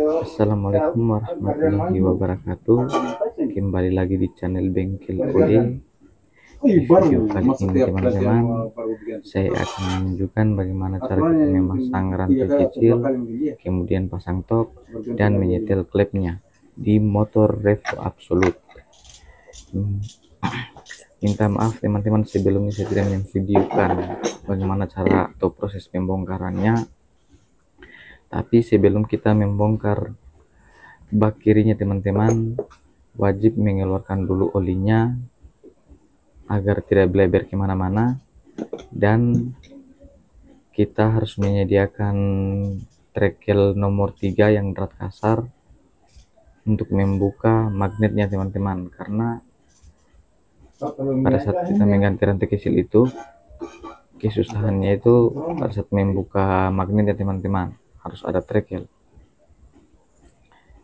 Assalamualaikum warahmatullahi wabarakatuh. Kembali lagi di channel Bengkel Ode. Di video kali ini teman-teman, saya akan menunjukkan bagaimana cara kita memasang rantai kecil, kemudian pasang tok dan menyetel klepnya di motor Revo Absolute. Minta maaf teman-teman, sebelumnya saya tidak memvideokan bagaimana cara atau proses pembongkarannya. Tapi sebelum kita membongkar bak kirinya teman-teman, wajib mengeluarkan dulu olinya agar tidak bleber kemana-mana, dan kita harus menyediakan trekel nomor 3 yang berat kasar untuk membuka magnetnya teman-teman, karena pada saat kita mengganti rantai kecil itu kesusahannya itu pada saat membuka magnetnya teman-teman, harus ada trekel.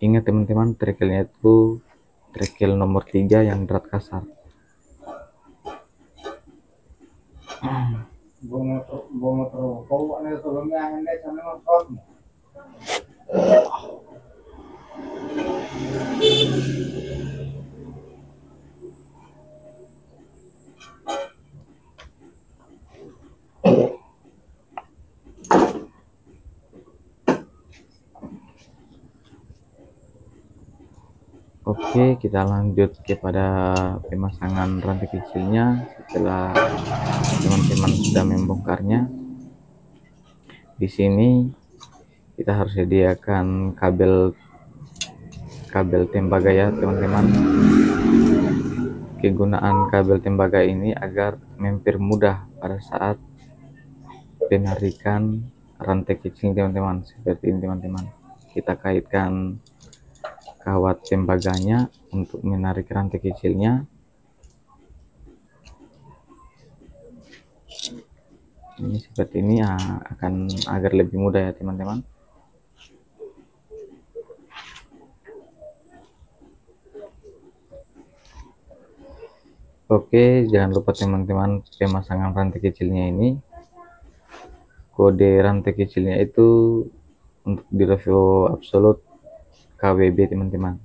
Ingat teman-teman, trekelnya itu trekel nomor 3 yang berat kasar. Oke, kita lanjut kepada pemasangan rantai kecilnya. Setelah teman-teman sudah membongkarnya, di sini kita harus sediakan kabel tembaga ya teman-teman. Kegunaan kabel tembaga ini agar mempermudah pada saat penarikan rantai kecil teman-teman. Seperti ini teman-teman, kita kaitkan kawat tembaganya untuk menarik rantai kecilnya. Ini seperti ini ya, akan agar lebih mudah ya teman-teman. Oke, jangan lupa teman-teman, pemasangan rantai kecilnya ini, kode rantai kecilnya itu untuk di Revo Absolute KWB teman-teman.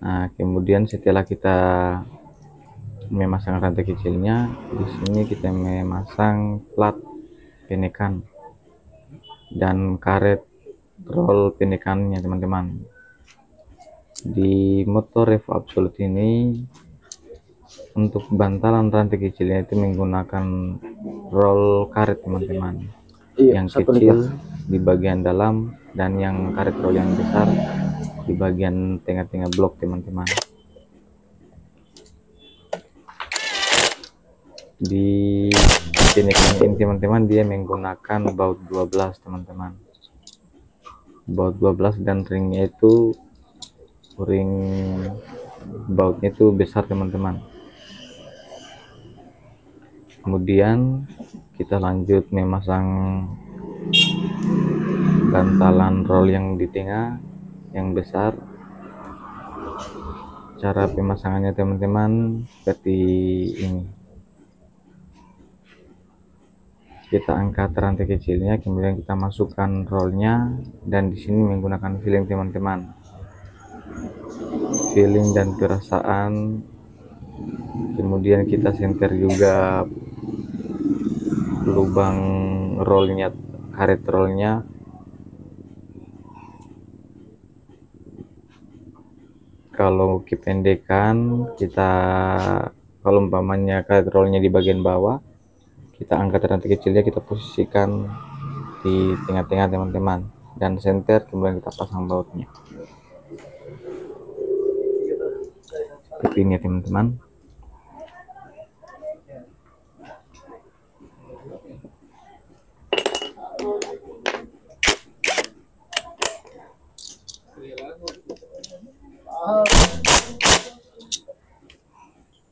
Nah, kemudian setelah kita memasang rantai kecilnya, di sini kita memasang plat penekan dan karet roll penekannya teman-teman. Di motor Revo Absolute ini untuk bantalan rantai kecilnya itu menggunakan roll karet teman-teman. Yang kecil di bagian dalam dan yang karet roll yang besar di bagian tengah-tengah blok teman-teman. Di penekan ini teman-teman, dia menggunakan baut 12 teman-teman, baut 12, dan ringnya itu ring bautnya itu besar teman-teman. Kemudian kita lanjut memasang bantalan roll yang di tengah yang besar. Cara pemasangannya teman-teman seperti ini. Kita angkat rantai kecilnya, kemudian kita masukkan rollnya, dan di sini menggunakan feeling teman-teman, feeling dan perasaan. Kemudian kita senter juga lubang rollnya, karet rollnya. Kalau kependekan, kalau umpamanya karet rollnya di bagian bawah, kita angkat rantai kecilnya, kita posisikan di tengah-tengah teman-teman, dan senter, kemudian kita pasang bautnya seperti ini teman-teman.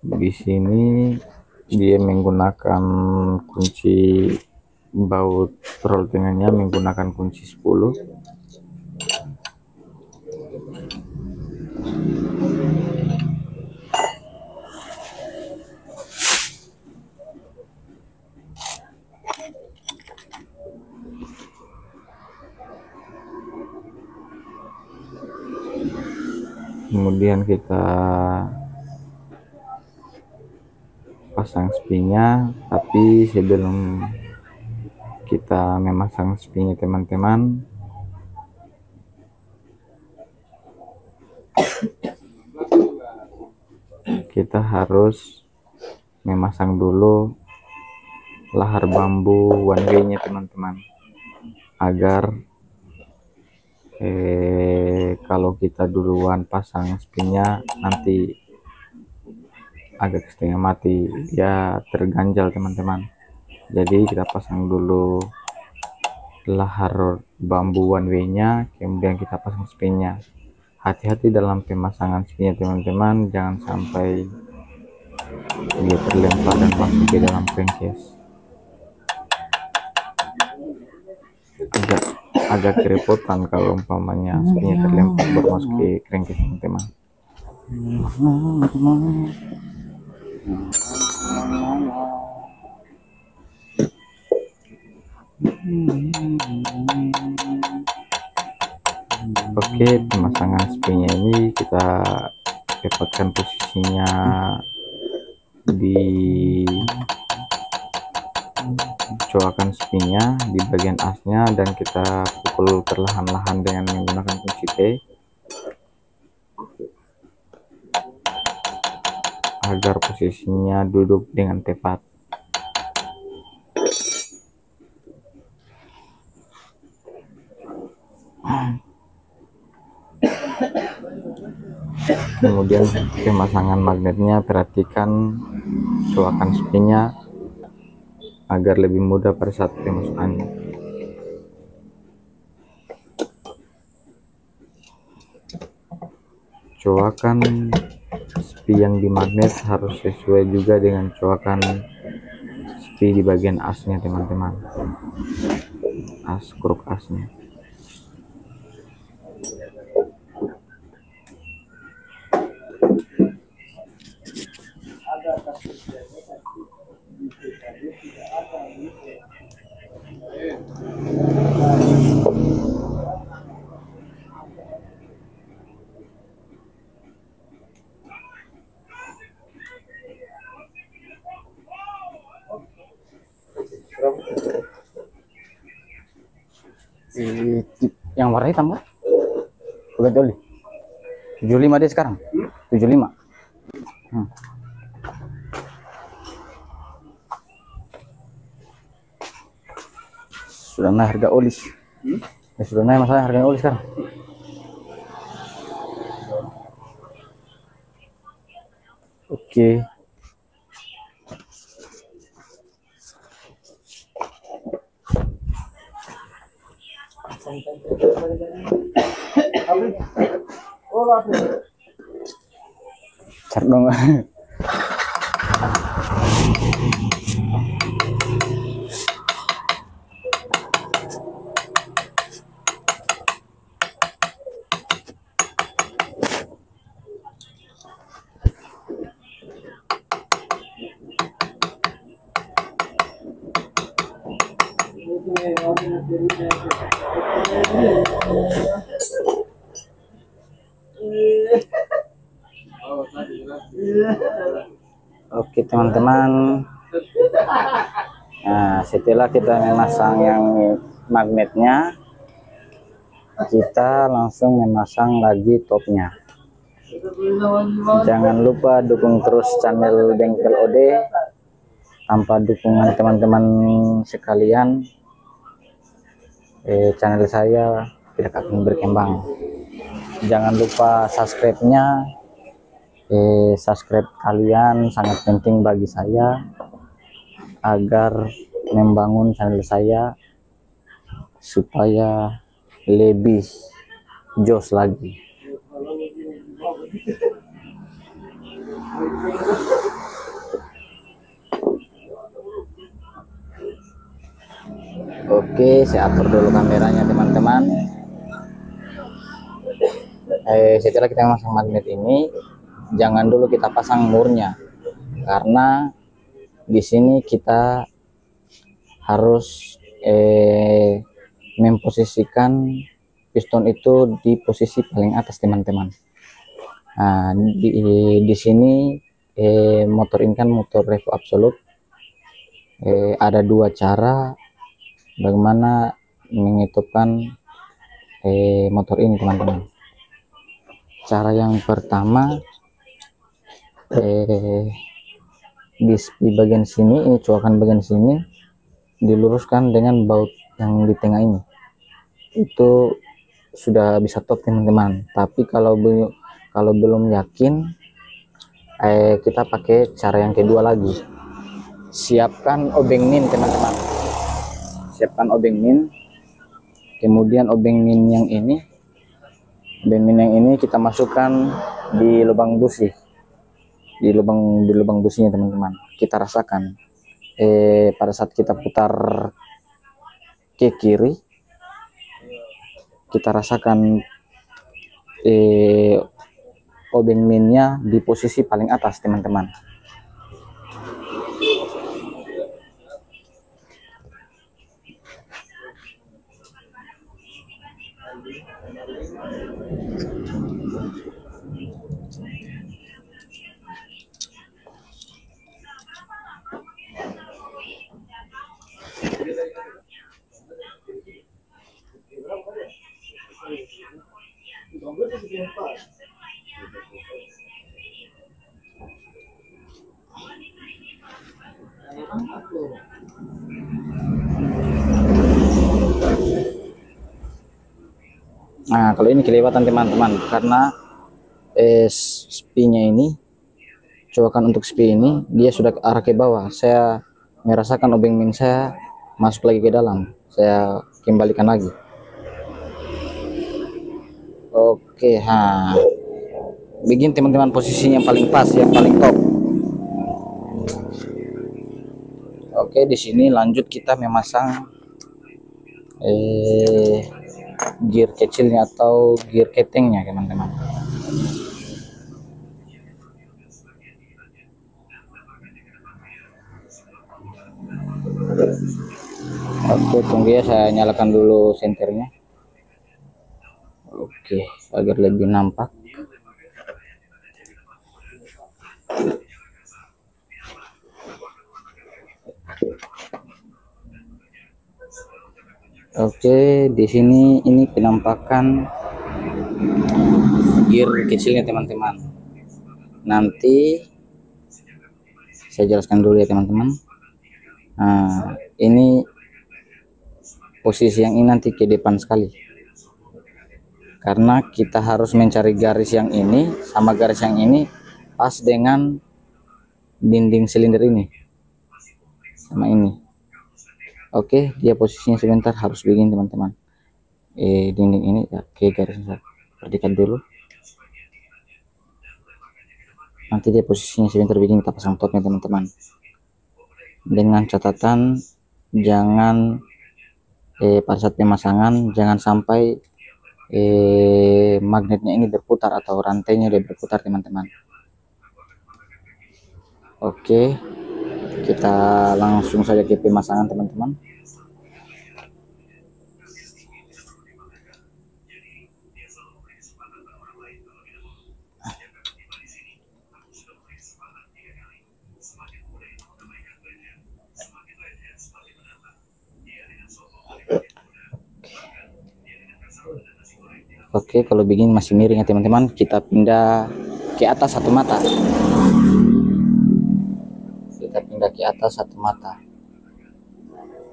Di sini dia menggunakan kunci baut roll tengahnya, menggunakan kunci 10. Kemudian kita pasang springnya, tapi sebelum kita memasang springnya teman-teman, kita harus memasang dulu lahar bambu one way nya teman-teman, agar kalau kita duluan pasang springnya nanti agak setengah mati, dia terganjal teman-teman. Jadi kita pasang dulu lahar bambu one way nya, kemudian kita pasang springnya. Hati-hati dalam pemasangan springnya teman-teman, jangan sampai dia terlempar dan masuk ke dalam crankcase. Agak kerepotan kalau umpamanya springnya terlempar baru masuk ke crankcase teman-teman. Oke, pemasangan springnya ini kita dapatkan posisinya di coakan springnya di bagian asnya, dan kita pukul perlahan-lahan dengan menggunakan kunci T agar posisinya duduk dengan tepat. Kemudian pemasangan magnetnya, perhatikan coakan springnya agar lebih mudah pada saat pemasukannya. Coakan spring yang di magnet harus sesuai juga dengan coakan spring di bagian asnya teman-teman, as kruk asnya. Yang warna hitam kan? Bukan oli. 75 dia sekarang. 75. Sudah naik harga oli. Ya, sudah naik masalah harga oli sekarang. Oke. Car dong. Oke teman-teman, nah setelah kita memasang yang magnetnya, kita langsung memasang lagi topnya. Jangan lupa dukung terus channel Bengkel OD. Tanpa dukungan teman-teman sekalian, channel saya tidak akan berkembang. Jangan lupa subscribe-nya. Subscribe kalian sangat penting bagi saya agar membangun channel saya supaya lebih jos lagi. Oke, saya atur dulu kameranya teman-teman. Setelah kita masang magnet ini, jangan dulu kita pasang murnya, karena di sini kita harus memposisikan piston itu di posisi paling atas teman-teman. Nah, di sini motor ini kan motor Revo Absolute. Ada dua cara bagaimana menghidupkan motor ini teman-teman. Cara yang pertama, di bagian sini, ini colokan bagian sini diluruskan dengan baut yang di tengah ini, itu sudah bisa top teman-teman. Tapi kalau belum yakin, kita pakai cara yang kedua lagi. Siapkan obeng min teman-teman, siapkan obeng min. Kemudian obeng min yang ini kita masukkan di lubang busi, di lubang businya teman-teman. Kita rasakan pada saat kita putar ke kiri, kita rasakan obeng minnya di posisi paling atas teman-teman. Nah, kalau ini kelewatan teman-teman, karena spinya ini, colokan untuk spi ini dia sudah ke arah ke bawah. Saya merasakan obeng min saya masuk lagi ke dalam, saya kembalikan lagi. Oke, begini teman-teman posisinya paling pas, yang paling top. Oke, di sini lanjut kita memasang gear kecilnya atau gear ketengnya teman-teman. Oke, tunggu ya, saya nyalakan dulu senternya. Oke, agar lebih nampak. Oke, di sini ini penampakan gear kecilnya teman-teman. Nanti saya jelaskan dulu ya teman-teman. Nah, ini posisi yang ini nanti ke depan sekali, karena kita harus mencari garis yang ini sama garis yang ini pas dengan dinding silinder ini sama ini. Oke, dia posisinya sebentar harus begini teman-teman. Dinding ini ya, oke, garisnya perhatikan dulu. Nanti dia posisinya sebentar begini, kita pasang topnya teman-teman. Dengan catatan jangan pada saat pemasangan jangan sampai magnetnya ini berputar atau rantainya dia berputar teman-teman. Oke, kita langsung saja ke pemasangan teman-teman. Oke, kalau begini masih miring ya teman-teman, kita pindah ke atas satu mata. Kita pindah ke atas satu mata.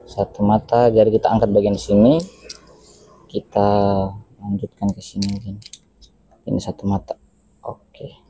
Satu mata, jadi kita angkat bagian sini, kita lanjutkan ke sini mungkin. Ini satu mata. Oke.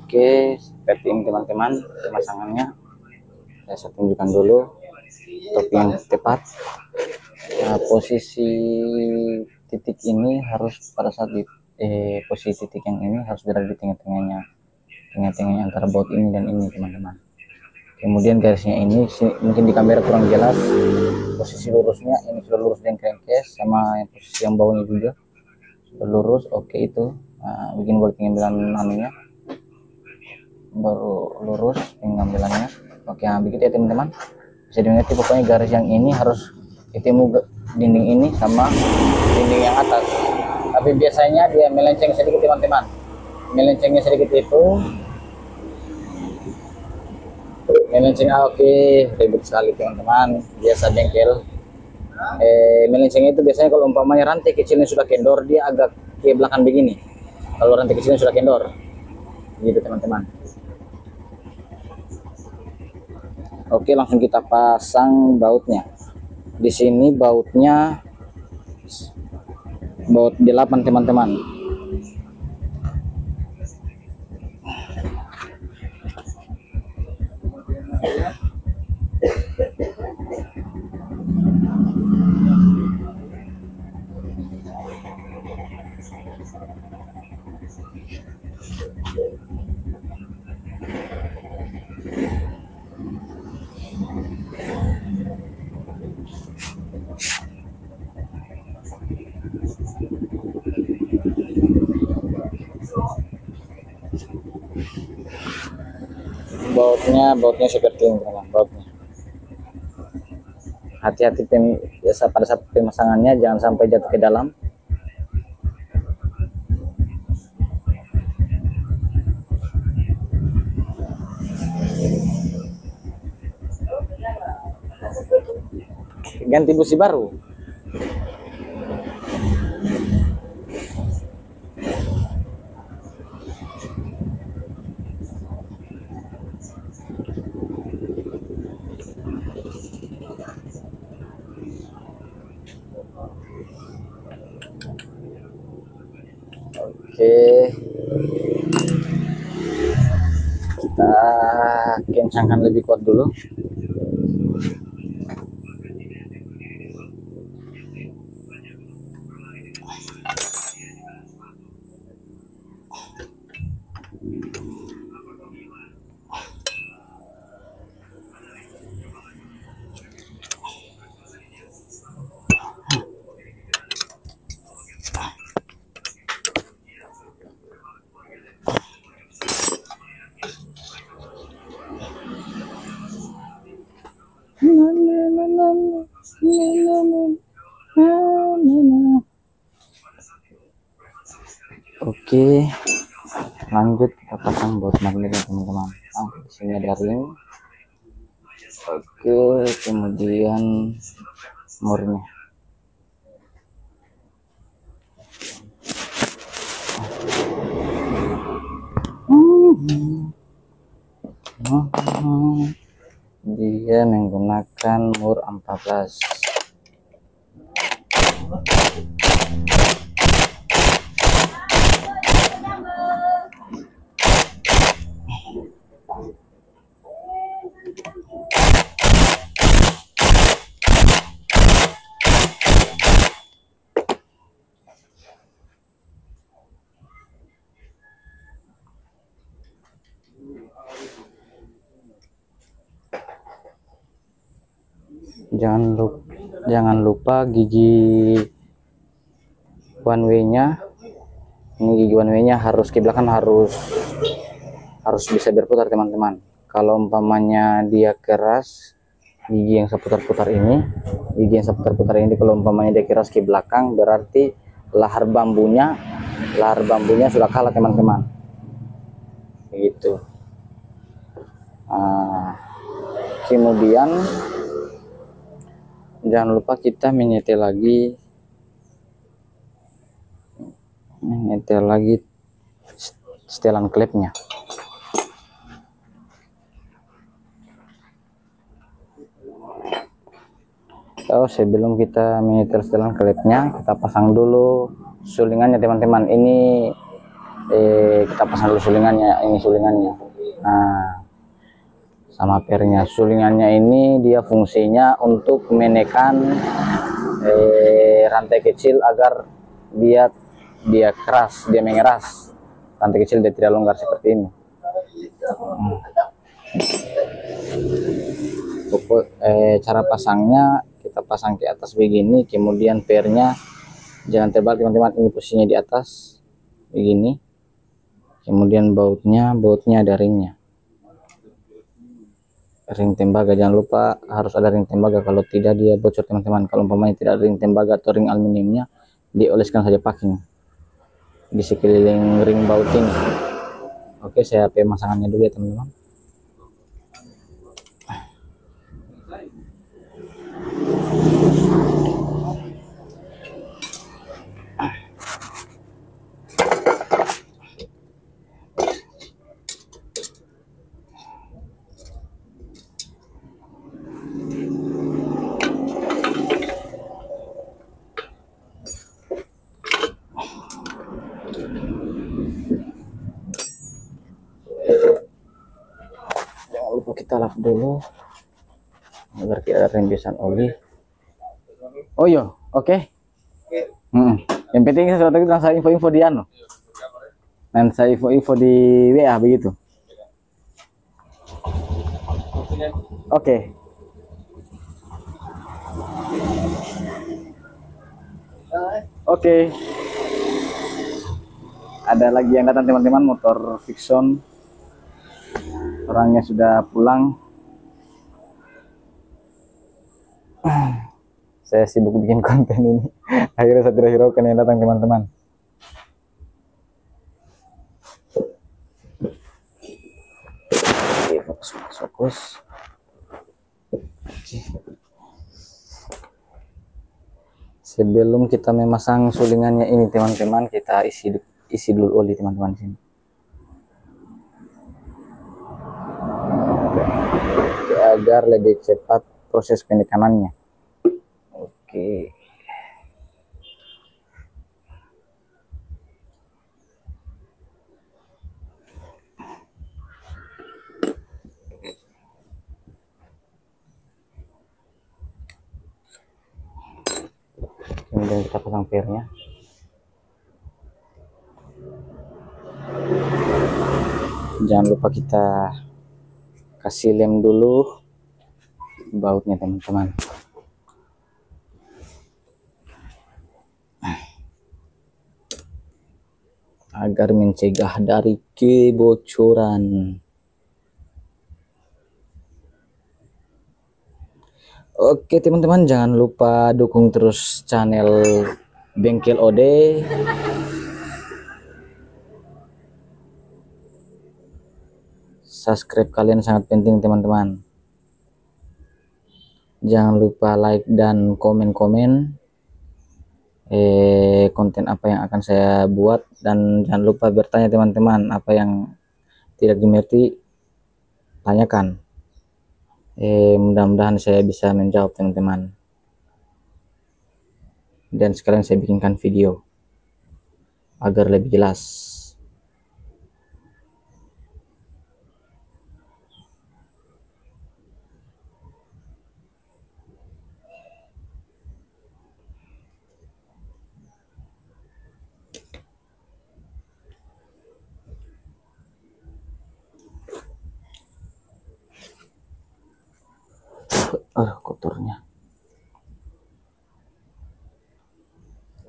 Oke, seperti ini teman-teman pemasangannya. Saya tunjukkan dulu top yang tepat. Nah, posisi titik ini harus pada saat posisi titik yang ini harus berada di tengah-tengahnya, antara baut ini dan ini teman-teman. Kemudian garisnya ini mungkin di kamera kurang jelas, posisi lurusnya ini sudah lurus dengan crankcase, sama yang posisi yang bawahnya juga sudah lurus. Oke, itu bikin boleh pengambilan anunya baru lurus pengambilannya. Oke, begitu ya teman-teman, bisa dimengerti. Pokoknya garis yang ini harus ketemu dinding ini sama dinding yang atas, tapi biasanya dia melenceng sedikit teman-teman. Melencengnya sedikit itu melenceng. Oke, ribet sekali teman-teman, biasa bengkel. Melencengnya itu biasanya kalau umpamanya rantai kecilnya sudah kendor, dia agak ke belakang begini. Kalau rantai kecilnya sudah kendor gitu teman-teman. Oke, langsung kita pasang bautnya. Di sini bautnya baut 8 teman-teman. Bautnya seperti ini teman-teman. Bautnya hati-hati biasa pada saat pemasangannya, jangan sampai jatuh ke dalam. Ganti busi baru. Oke, kita kencangkan lebih kuat dulu. Oke, lanjut kita pasang baut magnet ya teman-teman. Di sini ada ring. Oke, kemudian murnya. Dia menggunakan mur 14. Jangan lupa gigi one way nya. Ini gigi one way nya harus ke belakang, harus bisa berputar teman-teman. Kalau umpamanya dia keras, gigi yang seputar-putar ini kalau umpamanya dia keras ke belakang, berarti lahar bambunya sudah kalah teman-teman. Begitu. Kemudian jangan lupa kita menyetel lagi setelan klepnya. Sebelum kita menyetel setelan klepnya, kita pasang dulu sulingannya teman-teman. Ini kita pasang dulu sulingannya. Ini sulingannya. Nah, sama pernya. Sulingannya ini dia fungsinya untuk menekan rantai kecil agar dia dia keras, dia mengeras. Rantai kecil dia tidak longgar seperti ini. Cara pasangnya kita pasang ke atas begini, kemudian pernya jangan tebal teman-teman, ini posisinya di atas begini, kemudian bautnya ada ringnya, ring tembaga. Jangan lupa harus ada ring tembaga, kalau tidak dia bocor teman-teman. Kalau umpamanya tidak ada ring tembaga atau ring aluminiumnya, dioleskan saja packing di sekeliling ring baut ini. Oke, saya pemasangannya dulu ya teman-teman. Jangan lupa kita lap dulu agar tidak ada rembesan oli. Oh iya, oke. Yang penting saya sudah langsung info-info di anu. Dan saya info-info di WA begitu. Oke. Oke. Ada lagi yang datang teman-teman, motor Vixon. Orangnya sudah pulang. Saya sibuk bikin konten ini. Akhirnya saya tidak hiraukan yang datang teman-teman. Oke, fokus. Sebelum kita memasang sulingannya ini teman-teman, kita isi dulu oli teman-teman sini. Agar lebih cepat proses pendekanannya. Oke. Kemudian kita pasang pernya. Jangan lupa kita kasih lem dulu bautnya teman-teman, agar mencegah dari kebocoran. Oke teman-teman, jangan lupa dukung terus channel Bengkel Ode. Subscribe kalian sangat penting teman-teman. Jangan lupa like dan komen-komen konten apa yang akan saya buat, dan jangan lupa bertanya teman-teman, apa yang tidak dimengerti tanyakan. Mudah-mudahan saya bisa menjawab teman-teman, dan sekalian saya bikinkan video agar lebih jelas. Kotornya.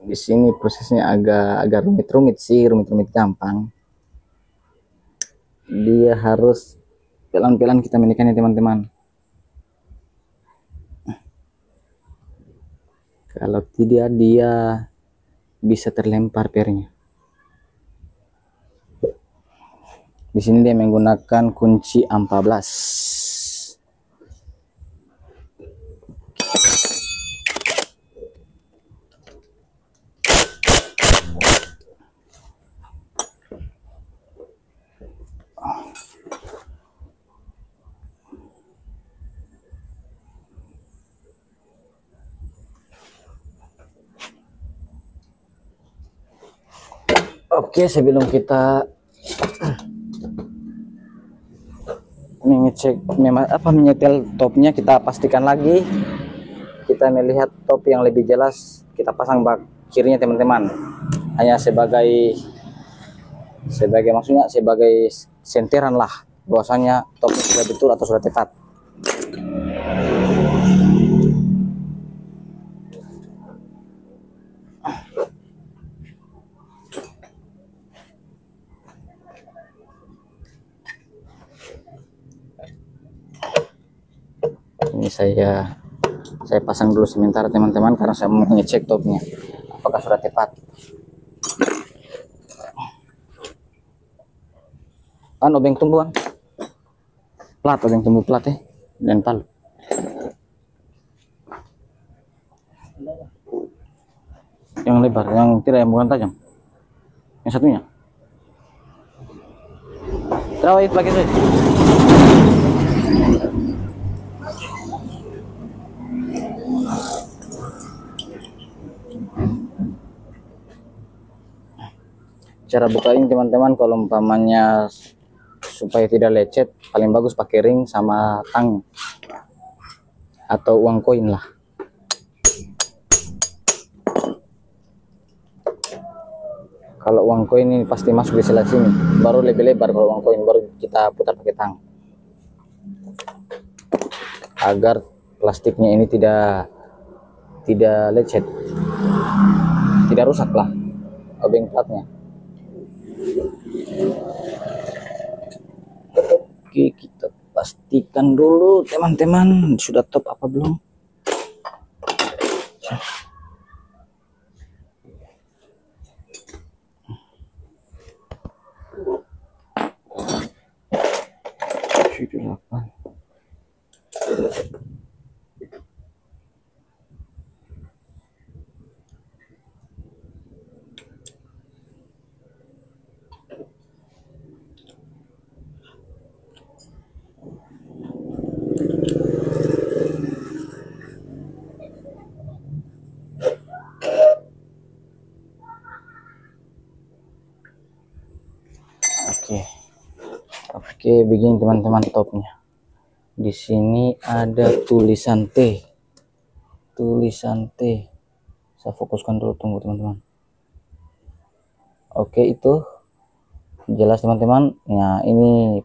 Di sini prosesnya agak rumit sih, rumit gampang. Dia harus pelan-pelan kita menekannya teman-teman. Kalau tidak dia bisa terlempar pernya. Di sini dia menggunakan kunci 14. Oke, sebelum kita menyetel topnya, kita pastikan lagi, kita melihat top yang lebih jelas. Kita pasang bak kirinya teman-teman. hanya sebagai maksudnya sebagai sentiran lah bahwasanya topnya sudah betul atau sudah tepat. Ini saya pasang dulu sementara teman-teman, karena saya mau ngecek topnya apakah sudah tepat. Obeng tumbuhan plat, obeng tumbuh plat dan palu. Yang lebar, yang tidak, yang bukan tajam, yang satunya terawih pakai saya. Cara buka ini teman-teman, kalau umpamanya supaya tidak lecet, paling bagus pakai ring sama tang atau uang koin lah. Kalau uang koin ini pasti masuk di sebelah sini, baru lebih lebar. Kalau uang koin baru kita putar pakai tang, agar plastiknya ini tidak lecet, tidak rusak lah obeng platnya. Oke, kita pastikan dulu teman-teman sudah top apa belum. Sudah 8. Oke, begini teman-teman topnya. Di sini ada tulisan T. Saya fokuskan dulu, tunggu teman-teman. Oke, itu jelas teman-teman. Nah, ini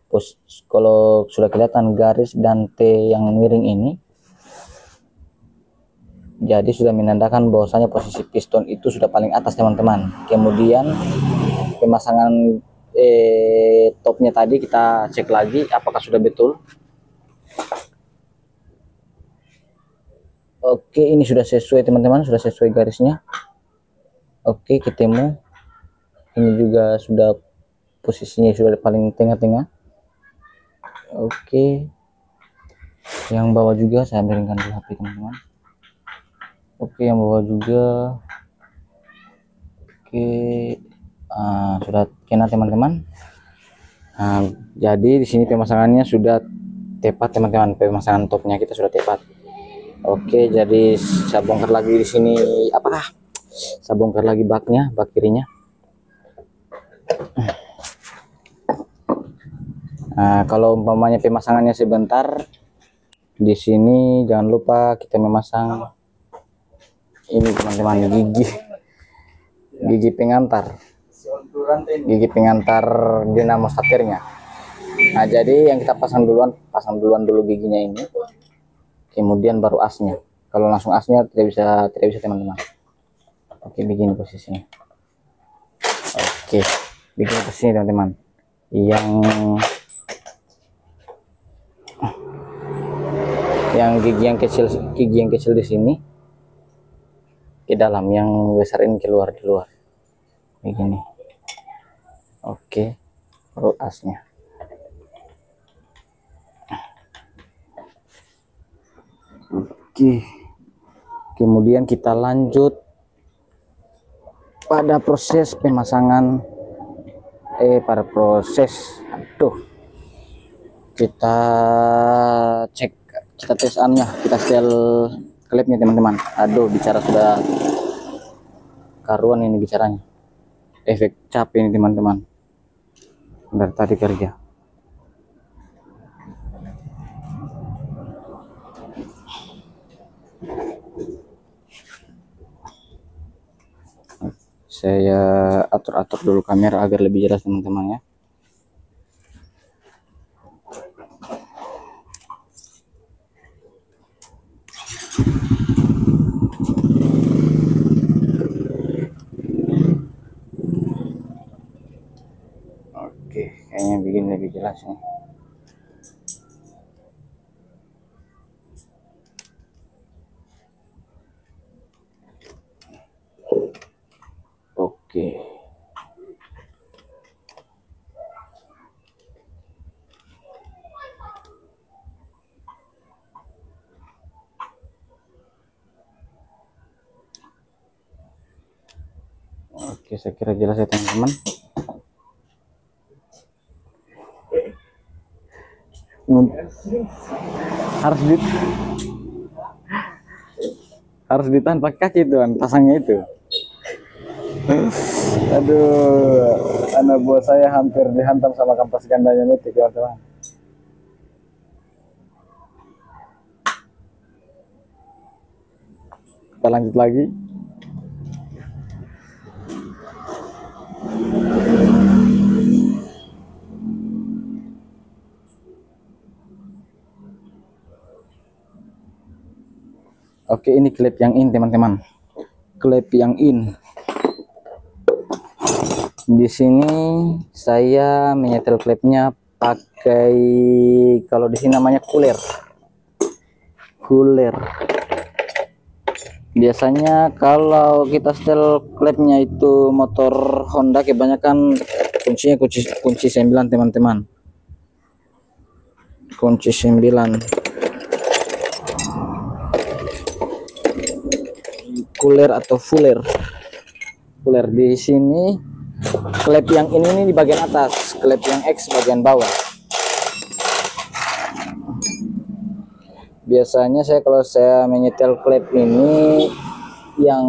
kalau sudah kelihatan garis dan T yang miring ini, jadi sudah menandakan bahwasanya posisi piston itu sudah paling atas teman-teman. Kemudian pemasangan topnya tadi kita cek lagi apakah sudah betul. Oke, ini sudah sesuai teman-teman, sudah sesuai garisnya. Oke, ketemu. Ini juga sudah posisinya sudah paling tengah-tengah. Oke, yang bawah juga saya miringkan dulu HP teman-teman. Oke, yang bawah juga. Oke, sudah kena teman-teman. Jadi di sini pemasangannya sudah tepat teman-teman, pemasangan topnya kita sudah tepat. Oke, jadi saya bongkar lagi di sini saya bongkar lagi bak kirinya. Kalau umpamanya pemasangannya sebentar, di sini jangan lupa kita memasang ini teman-teman, gigi pengantar dinamo starternya. Jadi yang kita pasang duluan dulu giginya ini, kemudian baru asnya. Kalau langsung asnya tidak bisa teman-teman. Oke, begini posisinya. Oke, begini posisinya teman-teman. Yang gigi yang kecil di sini ke dalam, yang besar ini keluar di luar. Begini. Oke, baru asnya. Oke, kemudian kita lanjut pada proses pemasangan kita tes annya, kita setel klepnya teman-teman. Bicara sudah karuan ini bicaranya, efek cap ini teman-teman dari tadi kerja. Saya atur-atur dulu kamera agar lebih jelas teman-teman ya. Oke, kayaknya bikin lebih jelas nih. Oke. Oke, saya kira jelas ya teman-teman. Harus ditahan pakai kaki tuan, pasangnya itu. Aduh, anak buah saya hampir dihantam sama kampas gandanya itu teman-teman. Kita lanjut lagi. Oke, ini klip yang in teman-teman. Klip yang in. Di sini saya menyetel klipnya pakai, kalau di sini namanya cooler. Biasanya kalau kita setel klipnya itu motor Honda kebanyakan kuncinya kunci 9 teman-teman. Kunci 9. Cooler atau fuller. Di sini klip yang ini di bagian atas, klip yang X bagian bawah. Biasanya kalau saya menyetel klip ini yang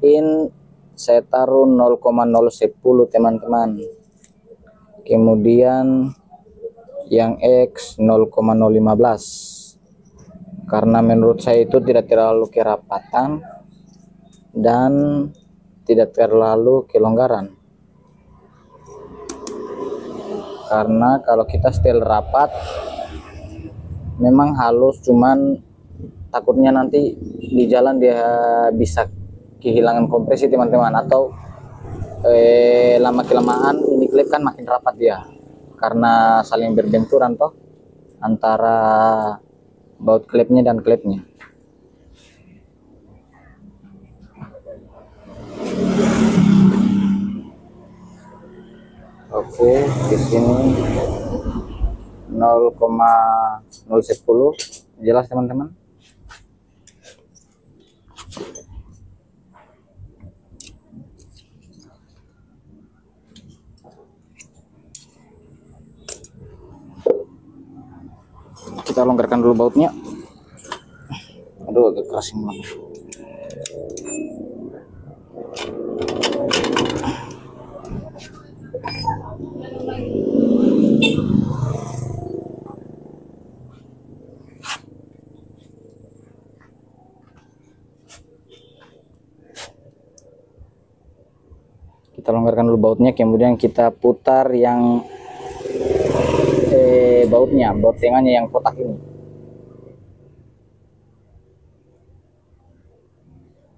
in saya taruh 0,010 teman-teman. Kemudian yang X 0,015. Karena menurut saya itu tidak terlalu kerapatan dan tidak terlalu kelonggaran. Karena kalau kita setel rapat memang halus, cuman takutnya nanti di jalan dia bisa kehilangan kompresi teman-teman, atau lama kelamaan ini klip kan makin rapat dia karena saling berbenturan toh antara baut klipnya dan klipnya. Oke, di sini 0,010 jelas teman-teman. Kita longgarkan dulu bautnya. Aduh, agak keras ini. Kita longgarkan dulu bautnya, kemudian kita putar yang baut tengahnya yang kotak ini.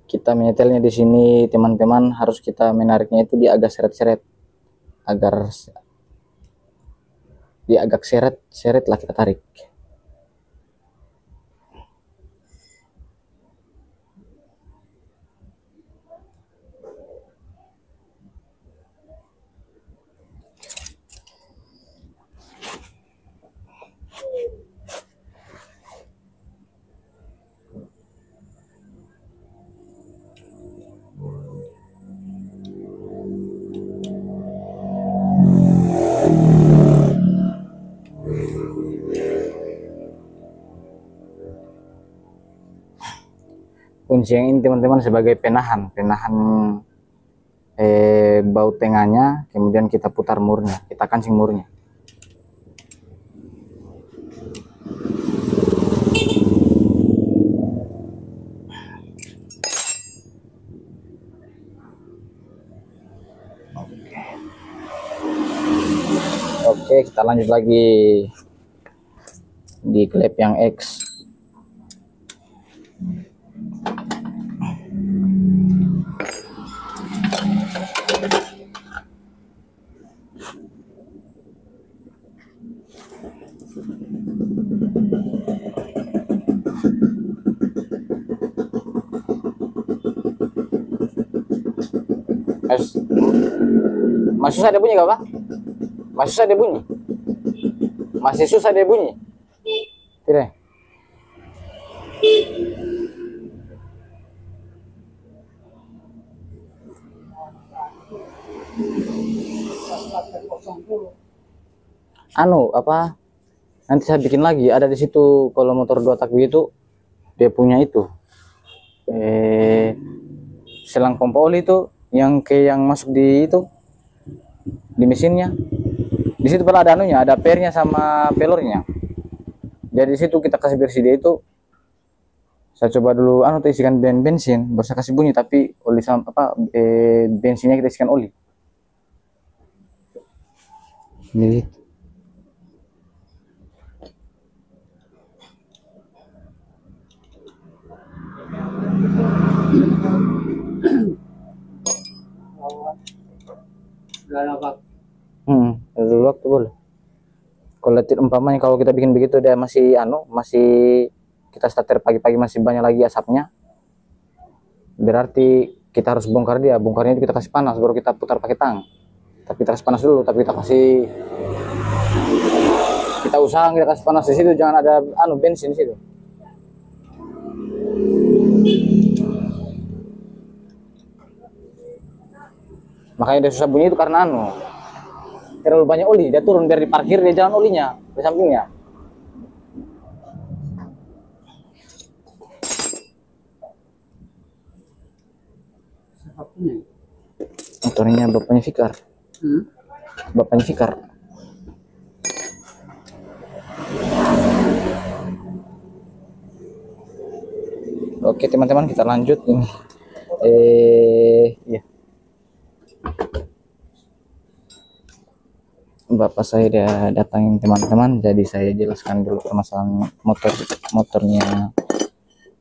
Kita menyetelnya di sini teman-teman, harus kita menariknya itu dia agak seret-seret, agar dia agak seret lah kita tarik. Kunci yang ini teman-teman sebagai penahan baut tengahnya, kemudian kita putar murnya, kita kancing murnya. Oke, kita lanjut lagi di klep yang X. Masih susah dia bunyi gak, Pak? Masih susah dia bunyi? Masih susah dia bunyi? Tidak. Anu apa? Nanti saya bikin lagi. Ada di situ kalau motor 2 tak begitu dia punya itu. Selang pompa oli itu yang masuk di itu di mesinnya. Di situ pernah ada anunya, ada pernya sama pelornya. Jadi di situ kita kasih bersih dia itu. Saya coba dulu isikan bensin, baru saya kasih bunyi, tapi oli sama bensinnya kita isikan oli. Ini dulu waktu boleh. Kalau umpamanya kalau kita bikin begitu dia masih kita starter pagi-pagi masih banyak lagi asapnya, berarti kita harus bongkar dia. Bongkarnya itu kita kasih panas baru kita putar pakai tang. Tapi kita kasih panas dulu, tapi kita usahakan kita kasih panas di situ, jangan ada bensin di situ. Makanya dia susah bunyi itu karena terlalu banyak oli, dia turun biar diparkir, dia jalan olinya di sampingnya. Motornya bapaknya Fikar. Bapaknya Fikar. Oke teman-teman, kita lanjut ini. Iya. Bapak saya udah datangin teman-teman, jadi saya jelaskan dulu permasalahan motornya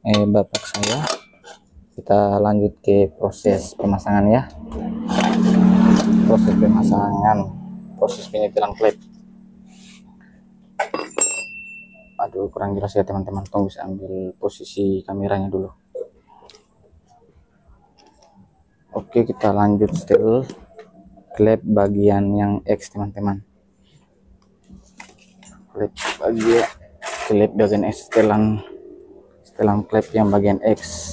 bapak saya. Kita lanjut ke proses pemasangan ya. Proses penyetiran klep. Aduh, kurang jelas ya teman-teman, tunggu bisa ambil posisi kameranya dulu. Oke, kita lanjut setel klep bagian yang X teman-teman. Klep bagian X, setelan klep yang bagian X.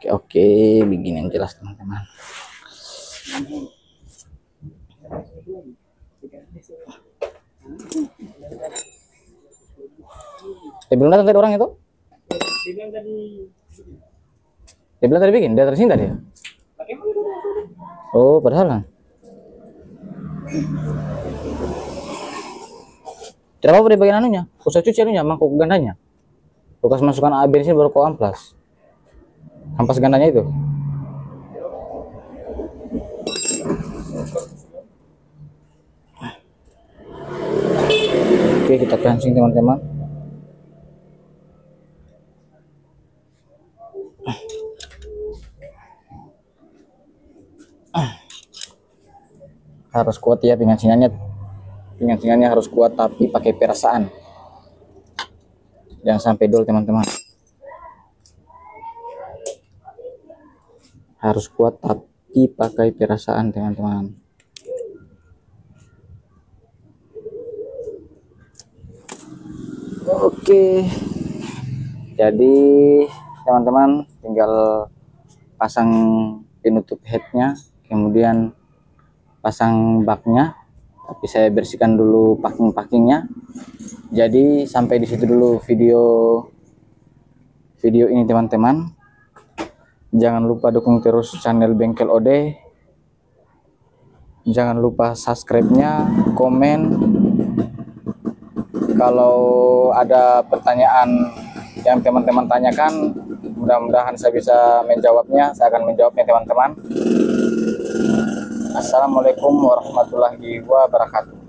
Oke, begini yang jelas teman-teman. Belum datang tadi orang itu? Dia bilang tadi bikin, dia tersinta dia. Oh, padahal lah. Tidak apa-apa di bagian anunya, usah cuci anunya, mangkuk gandanya. Bekas masukkan bensin baru kau amplas. Ampas gandanya itu. Oke, kita pancing teman-teman. Harus kuat ya pingancingannya harus kuat, tapi pakai perasaan, jangan sampai dol teman-teman. Harus kuat tapi pakai perasaan teman-teman. Oke, jadi teman-teman tinggal pasang penutup headnya, kemudian pasang baknya, tapi saya bersihkan dulu packing-packingnya. Jadi sampai di situ dulu video ini teman-teman. Jangan lupa dukung terus channel Bengkel OD. Jangan lupa subscribe-nya, komen. Kalau ada pertanyaan yang teman-teman tanyakan, mudah-mudahan saya bisa menjawabnya. Saya akan menjawabnya teman-teman. Assalamualaikum warahmatullahi wabarakatuh.